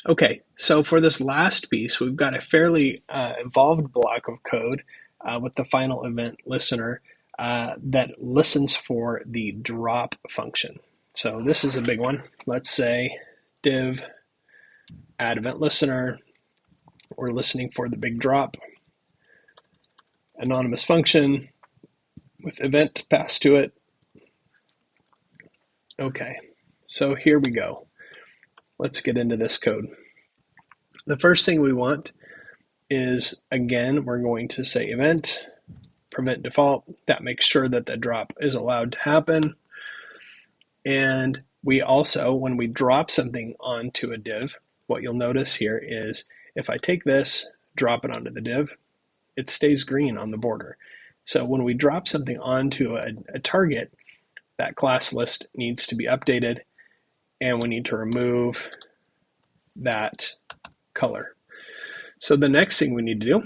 Okay, so for this last piece, we've got a fairly involved block of code with the final event listener that listens for the drop function. So this is a big one. Let's say div add event listener. We're listening for the big drop. Anonymous function with event passed to it. Okay, so here we go. Let's get into this code. The first thing we want is, again, we're going to say event prevent default. That makes sure that the drop is allowed to happen. And we also, when we drop something onto a div, what you'll notice here is if I take this, drop it onto the div, it stays green on the border. So when we drop something onto a target, that class list needs to be updated, and we need to remove that color. So the next thing we need to do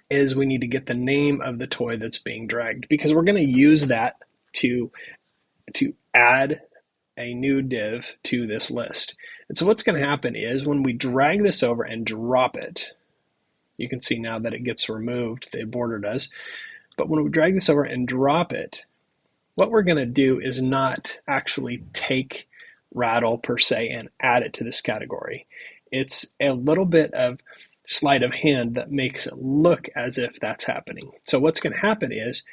is we need to get the name of the toy that's being dragged, because we're going to use that to add a new div to this list. And so what's going to happen is when we drag this over and drop it, you can see now that it gets removed, the border does. But when we drag this over and drop it, what we're going to do is not actually take rattle per se and add it to this category. It's a little bit of sleight of hand that makes it look as if that's happening. So what's going to happen is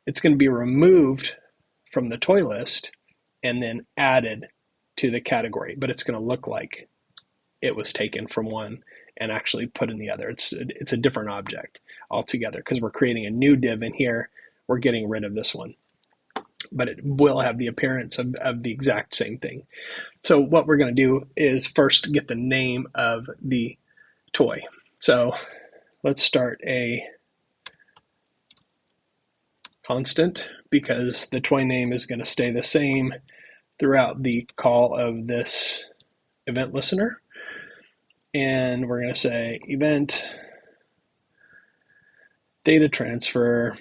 it's going to be removed from the toy list and then added to the category, but it's going to look like it was taken from one and actually put in the other. It's a different object altogether because we're creating a new div in here. We're getting rid of this one, but it will have the appearance of the exact same thing. So what we're going to do is first get the name of the toy. So let's start a constant because the toy name is going to stay the same throughout the call of this event listener. And we're going to say event data transfer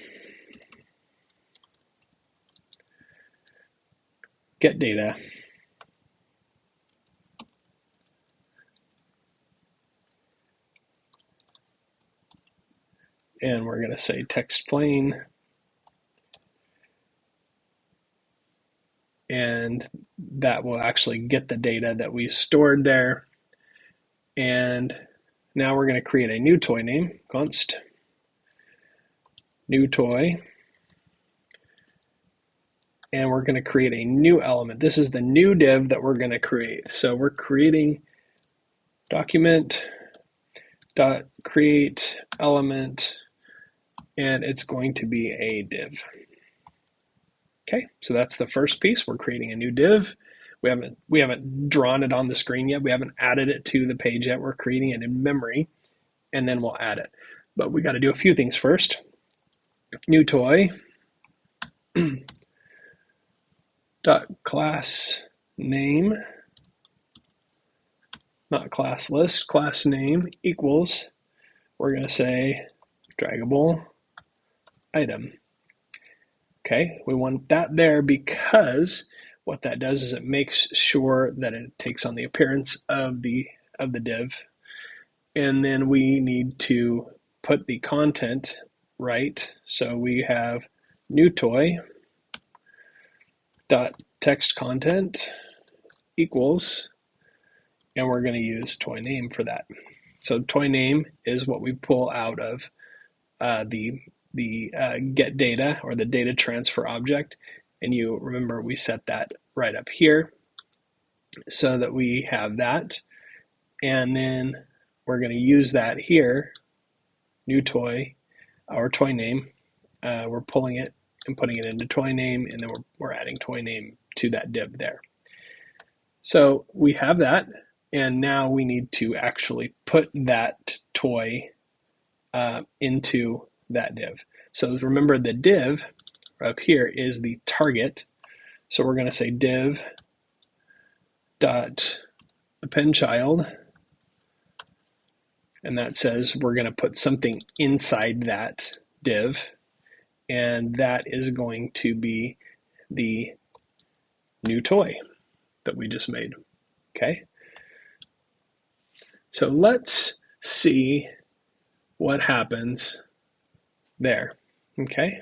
get data. And we're going to say text plain. And that will actually get the data that we stored there. And now we're going to create a new toy name, const new toy. And we're going to create a new element. This is the new div that we're going to create. So we're creating document dot create element, and it's going to be a div. Okay, so that's the first piece. We're creating a new div. We haven't drawn it on the screen yet. We haven't added it to the page yet. We're creating it in memory, and then we'll add it. But we got to do a few things first. New toy dot class name, not class list, class name equals, we're going to say draggable item. Okay, we want that there because what that does is it makes sure that it takes on the appearance of the div. And then we need to put the content right. So we have new toy dot text content equals, and we're going to use toy name for that. So toy name is what we pull out of the get data or the data transfer object. And you remember we set that right up here so that we have that. And then we're going to use that here, new toy, our toy name. We're pulling it and putting it into toy name, and then we're adding toy name to that div there. So we have that, and now we need to actually put that toy into that div. So remember the div up here is the target. So we're going to say div dot append child, and that says we're going to put something inside that div, and that is going to be the new toy that we just made. Okay. So let's see what happens there. Okay.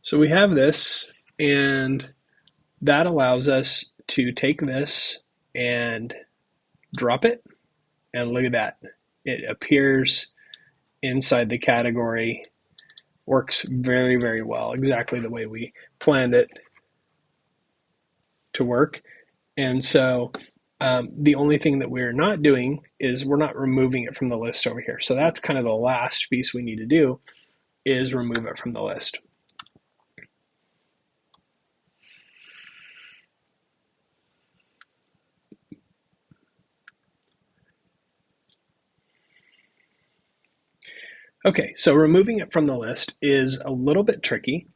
So we have this, and that allows us to take this and drop it, and look at that. It appears inside the category. Works very, very well, exactly the way we planned it to work. And so the only thing that we're not doing is we're not removing it from the list over here. So that's kind of the last piece we need to do, is remove it from the list. Okay, so removing it from the list is a little bit tricky.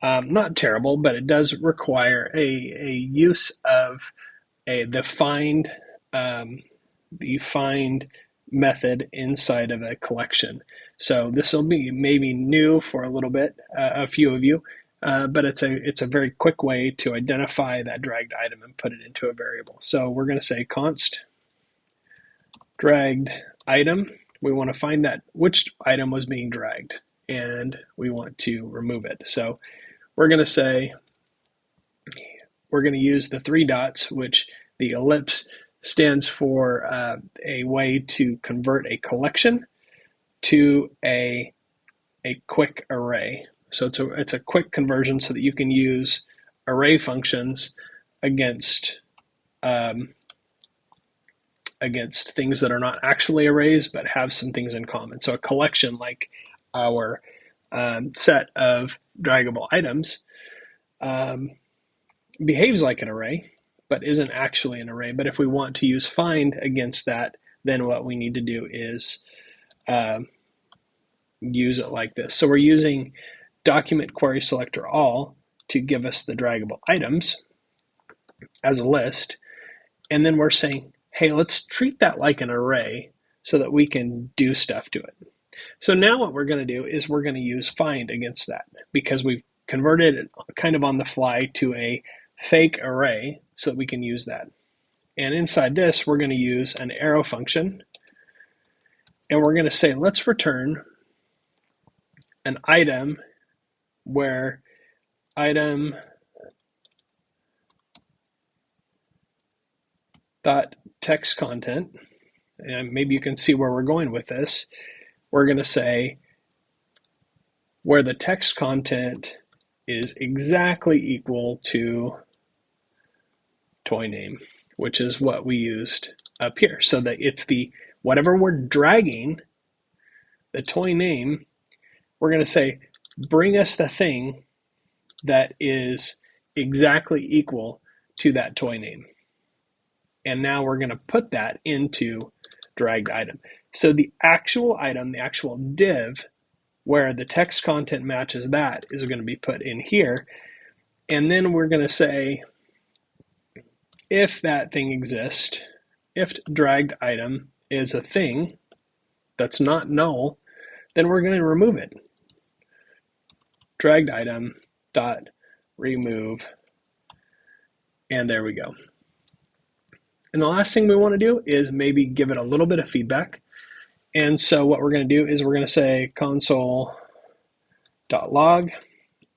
Not terrible, but it does require a use of the find method inside of a collection. So this will be maybe new for a little bit, a few of you, but it's a very quick way to identify that dragged item and put it into a variable. So we're going to say const dragged item. We want to find that which item was being dragged, and we want to remove it. So we're going to say, we're going to use the 3 dots, which the ellipse stands for a way to convert a collection to a quick array. So it's a quick conversion so that you can use array functions against things that are not actually arrays but have some things in common. So a collection, like our set of draggable items, behaves like an array but isn't actually an array. But if we want to use find against that, then what we need to do is use it like this. So we're using document query selector all to give us the draggable items as a list, and then we're saying, hey, let's treat that like an array so that we can do stuff to it. So now what we're going to do is we're going to use find against that, because we've converted it kind of on the fly to a fake array so that we can use that. And inside this, we're going to use an arrow function, and we're going to say, let's return an item where item dot text content, and maybe you can see where we're going with this. We're going to say where the text content is exactly equal to toy name, which is what we used up here. So that it's the whatever we're dragging, the toy name, we're going to say bring us the thing that is exactly equal to that toy name. And now we're going to put that into dragged item. So the actual item, the actual div where the text content matches that, is going to be put in here. And then we're going to say, if that thing exists, if dragged item is a thing that's not null, then we're going to remove it. Dragged item dot remove, and there we go. And the last thing we want to do is maybe give it a little bit of feedback. And so what we're going to do is we're going to say console.log.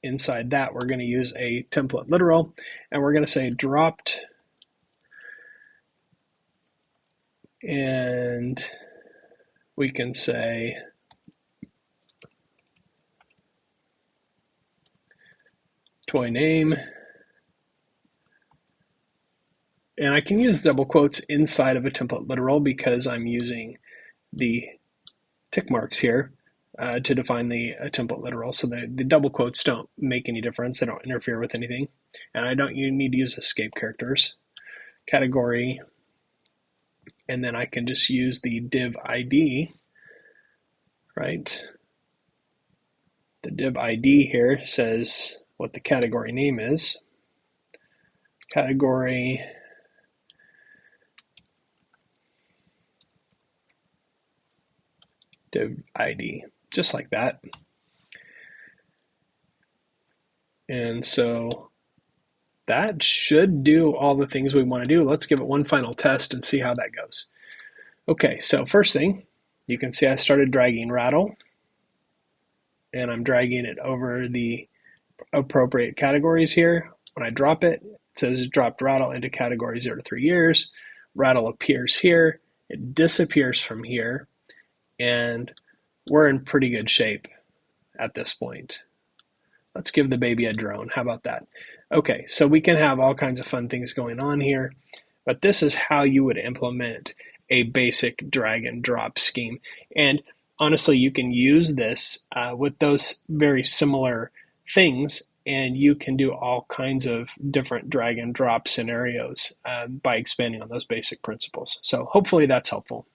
Inside that, we're going to use a template literal, and we're going to say dropped, and we can say toy name. And I can use double quotes inside of a template literal because I'm using the tick marks here to define the template literal. So the double quotes don't make any difference. They don't interfere with anything. And you need to use escape characters. Category. And then I can just use the div ID, right? The div ID here says what the category name is. Category div ID, just like that. And so that should do all the things we want to do. Let's give it one final test and see how that goes. Okay, so first thing, you can see I started dragging rattle, and I'm dragging it over the appropriate categories here. When I drop it, it says it dropped rattle into category 0 to 3 years. Rattle appears here, it disappears from here, and we're in pretty good shape at this point. Let's give the baby a drone. How about that? Okay, so we can have all kinds of fun things going on here, but this is how you would implement a basic drag and drop scheme. And honestly, you can use this with those very similar things, and you can do all kinds of different drag and drop scenarios by expanding on those basic principles. So hopefully that's helpful.